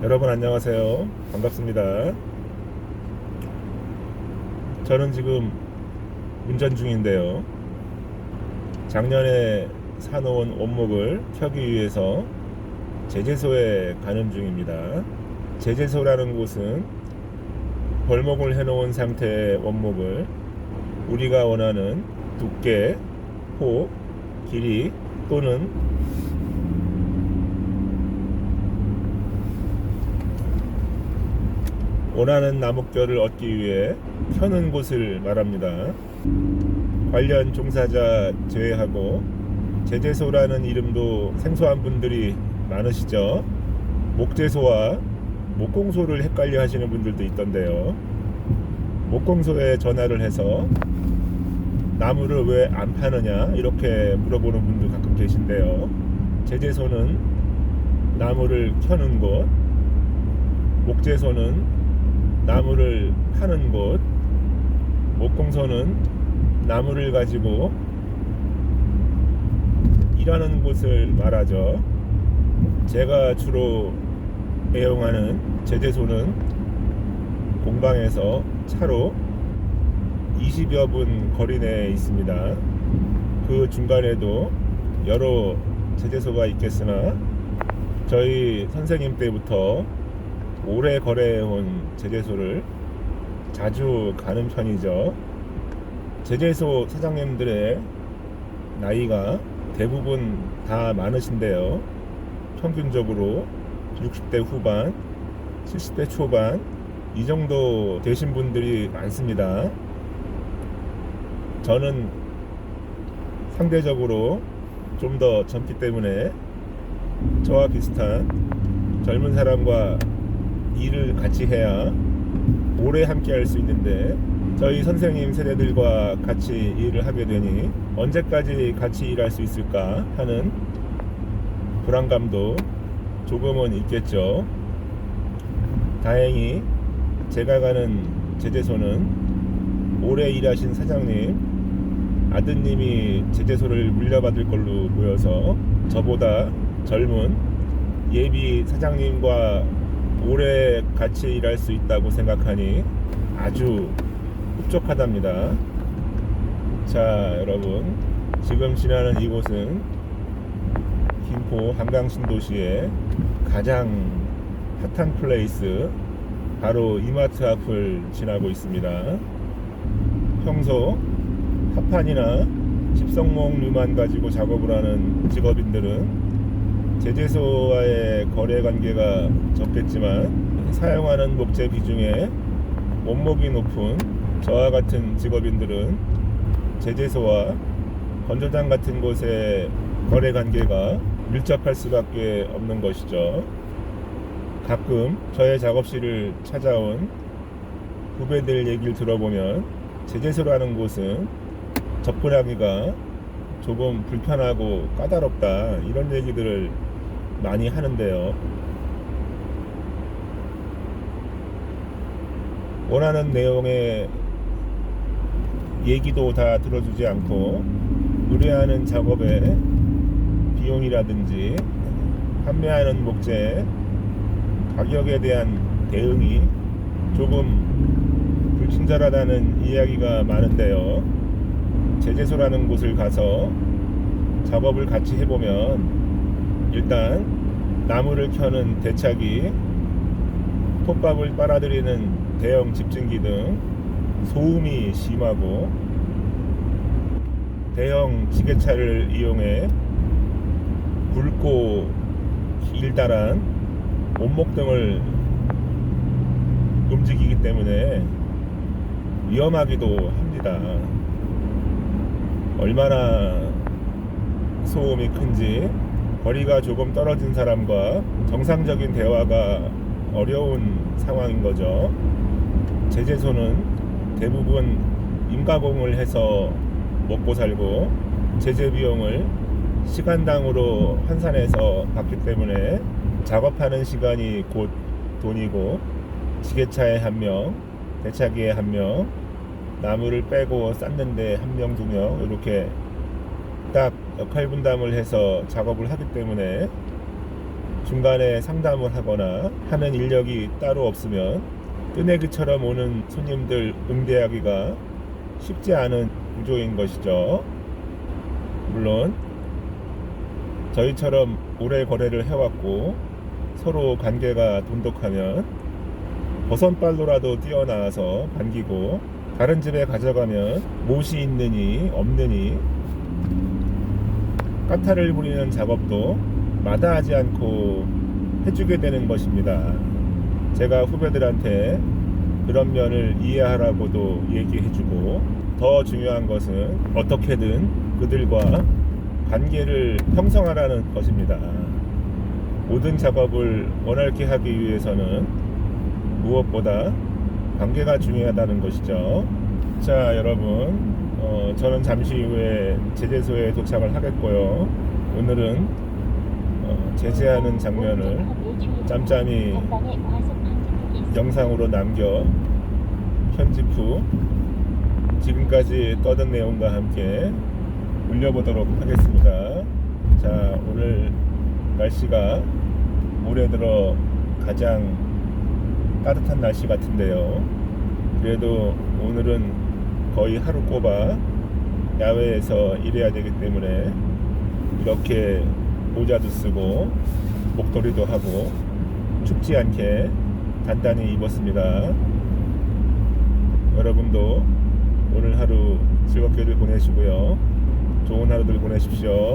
여러분 안녕하세요. 반갑습니다. 저는 지금 운전 중인데요. 작년에 사놓은 원목을 켜기 위해서 제재소에 가는 중입니다. 제재소라는 곳은 벌목을 해놓은 상태의 원목을 우리가 원하는 두께, 폭, 길이 또는 원하는 나뭇결을 얻기 위해 켜는 곳을 말합니다. 관련 종사자 제외하고 제재소라는 이름도 생소한 분들이 많으시죠. 목재소와 목공소를 헷갈려 하시는 분들도 있던데요. 목공소에 전화를 해서 나무를 왜 안 파느냐 이렇게 물어보는 분도 가끔 계신데요. 제재소는 나무를 켜는 곳, 목재소는 나무를 파는 곳, 목공소는 나무를 가지고 일하는 곳을 말하죠. 제가 주로 애용하는 제재소는 공방에서 차로 20여 분 거리 내에 있습니다. 그 중간에도 여러 제재소가 있겠으나 저희 선생님 때부터 오래 거래해온 제재소를 자주 가는 편이죠. 제재소 사장님들의 나이가 대부분 다 많으신데요. 평균적으로 60대 후반, 70대 초반 이 정도 되신 분들이 많습니다. 저는 상대적으로 좀 더 젊기 때문에 저와 비슷한 젊은 사람과 일을 같이 해야 오래 함께 할 수 있는데 저희 선생님 세대들과 같이 일을 하게 되니 언제까지 같이 일할 수 있을까 하는 불안감도 조금은 있겠죠. 다행히 제가 가는 제재소는 오래 일하신 사장님 아드님이 제재소를 물려받을 걸로 보여서 저보다 젊은 예비 사장님과 오래 같이 일할 수 있다고 생각하니 아주 흡족하답니다. 자, 여러분 지금 지나는 이곳은 김포 한강신도시의 가장 핫한 플레이스 바로 이마트 앞을 지나고 있습니다. 평소 합판이나 집성목류만 가지고 작업을 하는 직업인들은 제재소와의 거래 관계가 적겠지만 사용하는 목재 비중에 원목이 높은 저와 같은 직업인들은 제재소와 건조장 같은 곳의 거래 관계가 밀접할 수밖에 없는 것이죠. 가끔 저의 작업실을 찾아온 후배들 얘기를 들어보면 제재소라는 곳은 접근하기가 조금 불편하고 까다롭다 이런 얘기들을 많이 하는데요. 원하는 내용의 얘기도 다 들어주지 않고 의뢰하는 작업의 비용이라든지 판매하는 목재 가격에 대한 대응이 조금 불친절하다는 이야기가 많은데요. 제재소라는 곳을 가서 작업을 같이 해보면 일단 나무를 켜는 대차기, 톱밥을 빨아들이는 대형 집진기 등 소음이 심하고 대형 지게차를 이용해 굵고 길다란 원목 등을 움직이기 때문에 위험하기도 합니다. 얼마나 소음이 큰지 거리가 조금 떨어진 사람과 정상적인 대화가 어려운 상황인 거죠. 제재소는 대부분 임가공을 해서 먹고 살고 제재 비용을 시간당으로 환산해서 받기 때문에 작업하는 시간이 곧 돈이고 지게차에 1명, 대차기에 1명, 나무를 빼고 쌓는데 1명, 2명 이렇게 딱 역할 분담을 해서 작업을 하기 때문에 중간에 상담을 하거나 하는 인력이 따로 없으면 뜨내기처럼 오는 손님들 응대하기가 쉽지 않은 구조인 것이죠. 물론 저희처럼 오래 거래를 해왔고 서로 관계가 돈독하면 버선발로라도 뛰어나와서 반기고 다른 집에 가져가면 못이 있느니 없느니 까탈을 부리는 작업도 마다하지 않고 해주게 되는 것입니다. 제가 후배들한테 그런 면을 이해하라고도 얘기해주고, 더 중요한 것은 어떻게든 그들과 관계를 형성하라는 것입니다. 모든 작업을 원활케 하기 위해서는 무엇보다 관계가 중요하다는 것이죠. 자, 여러분, 저는 잠시 후에 제재소에 도착을 하겠고요. 오늘은 제재하는 장면을 짬짬이 영상으로 남겨 편집 후 지금까지 떠든 내용과 함께 올려보도록 하겠습니다. 자, 오늘 날씨가 올해 들어 가장 따뜻한 날씨 같은데요. 그래도 오늘은 거의 하루 꼽아 야외에서 일해야 되기 때문에 이렇게 모자도 쓰고 목도리도 하고 춥지 않게 단단히 입었습니다. 여러분도 오늘 하루 즐겁게들 보내시고요. 좋은 하루들 보내십시오.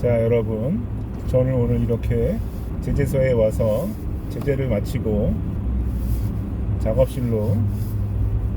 자, 여러분, 저는 오늘 이렇게 제재소에 와서 제재를 마치고 작업실로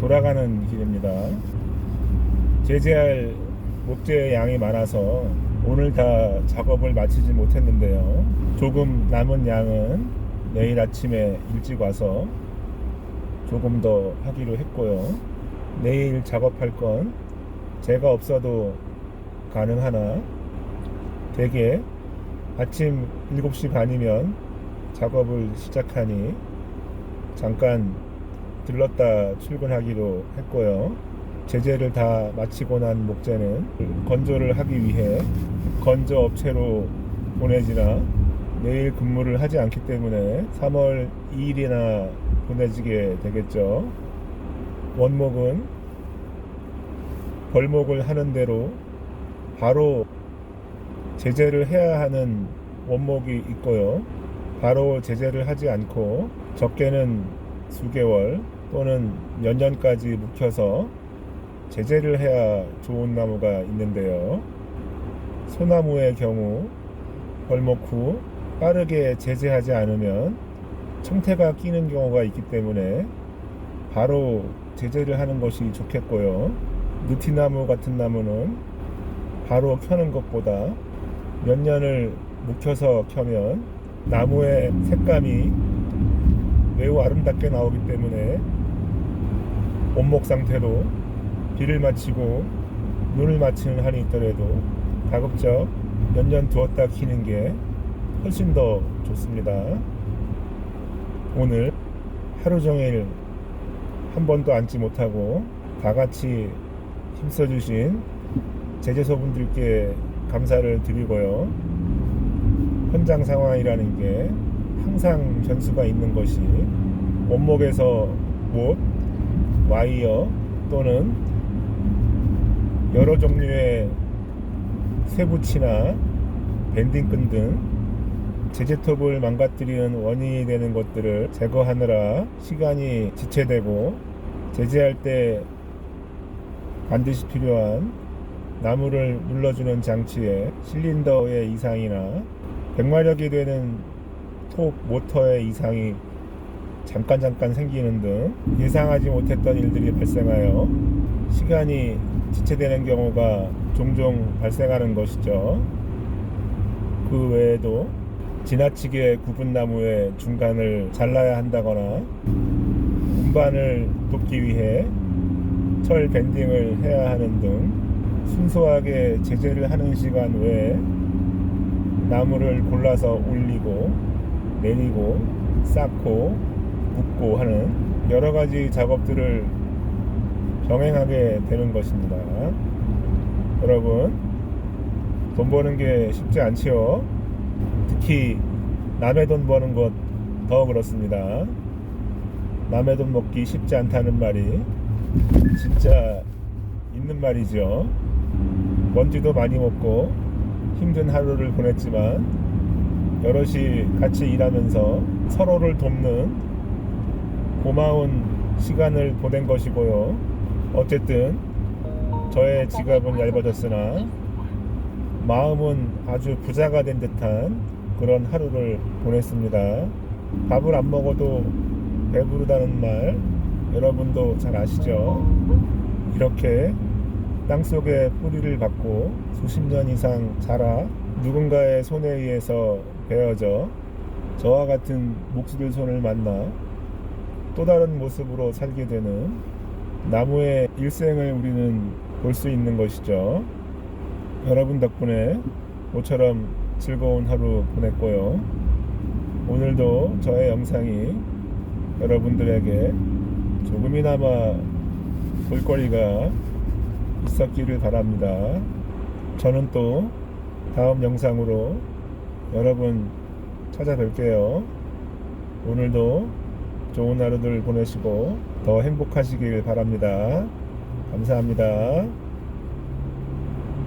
돌아가는 길입니다. 제재할 목재의 양이 많아서 오늘 다 작업을 마치지 못했는데요. 조금 남은 양은 내일 아침에 일찍 와서 조금 더 하기로 했고요. 내일 작업할 건 제가 없어도 가능하나 대개 아침 7시 반이면 작업을 시작하니 잠깐 들렀다 출근하기로 했고요. 제재를 다 마치고 난 목재는 건조를 하기 위해 건조 업체로 보내지나 내일 근무를 하지 않기 때문에 3월 2일이나 보내지게 되겠죠. 원목은 벌목을 하는 대로 바로 제재를 해야 하는 원목이 있고요. 바로 제재를 하지 않고 적게는 수개월 또는 몇 년까지 묵혀서 제재를 해야 좋은 나무가 있는데요. 소나무의 경우 벌목 후 빠르게 제재하지 않으면 청태가 끼는 경우가 있기 때문에 바로 제재를 하는 것이 좋겠고요. 느티나무 같은 나무는 바로 켜는 것보다 몇 년을 묵혀서 켜면 나무의 색감이 매우 아름답게 나오기 때문에 원목 상태로 비를 맞히고 눈을 맞히는 한이 있더라도 가급적 몇 년 두었다 키는 게 훨씬 더 좋습니다. 오늘 하루 종일 한 번도 앉지 못하고 다 같이 힘써주신 제재소분들께 감사를 드리고요. 현장 상황이라는 게 항상 변수가 있는 것이 원목에서 못, 와이어 또는 여러 종류의 쇠붙이나 밴딩끈 등 제재톱을 망가뜨리는 원인이 되는 것들을 제거하느라 시간이 지체되고 제재할 때 반드시 필요한 나무를 눌러주는 장치에 실린더의 이상이나 100마력이 되는 톱 모터의 이상이 잠깐 생기는 등 예상하지 못했던 일들이 발생하여 시간이 지체되는 경우가 종종 발생하는 것이죠. 그 외에도 지나치게 굽은 나무의 중간을 잘라야 한다거나 운반을 돕기 위해 철 밴딩을 해야 하는 등 순수하게 제재를 하는 시간 외에 나무를 골라서 올리고 내리고 쌓고 묶고 하는 여러 가지 작업들을 병행하게 되는 것입니다. 여러분, 돈 버는 게 쉽지 않지요. 특히 남의 돈 버는 것 더 그렇습니다. 남의 돈 먹기 쉽지 않다는 말이 진짜 있는 말이죠. 먼지도 많이 먹고 힘든 하루를 보냈지만 여럿이 같이 일하면서 서로를 돕는 고마운 시간을 보낸 것이고요. 어쨌든 저의 지갑은 얇아졌으나 마음은 아주 부자가 된 듯한 그런 하루를 보냈습니다. 밥을 안 먹어도 배부르다는 말 여러분도 잘 아시죠? 이렇게 땅속에 뿌리를 받고 수십 년 이상 자라 누군가의 손에 의해서 베어져 저와 같은 목수들 손을 만나 또 다른 모습으로 살게 되는 나무의 일생을 우리는 볼 수 있는 것이죠. 여러분 덕분에 모처럼 즐거운 하루 보냈고요. 오늘도 저의 영상이 여러분들에게 조금이나마 볼거리가 있었기를 바랍니다. 저는 또 다음 영상으로 여러분 찾아뵐게요. 오늘도 좋은 하루들 보내시고 더 행복하시길 바랍니다. 감사합니다.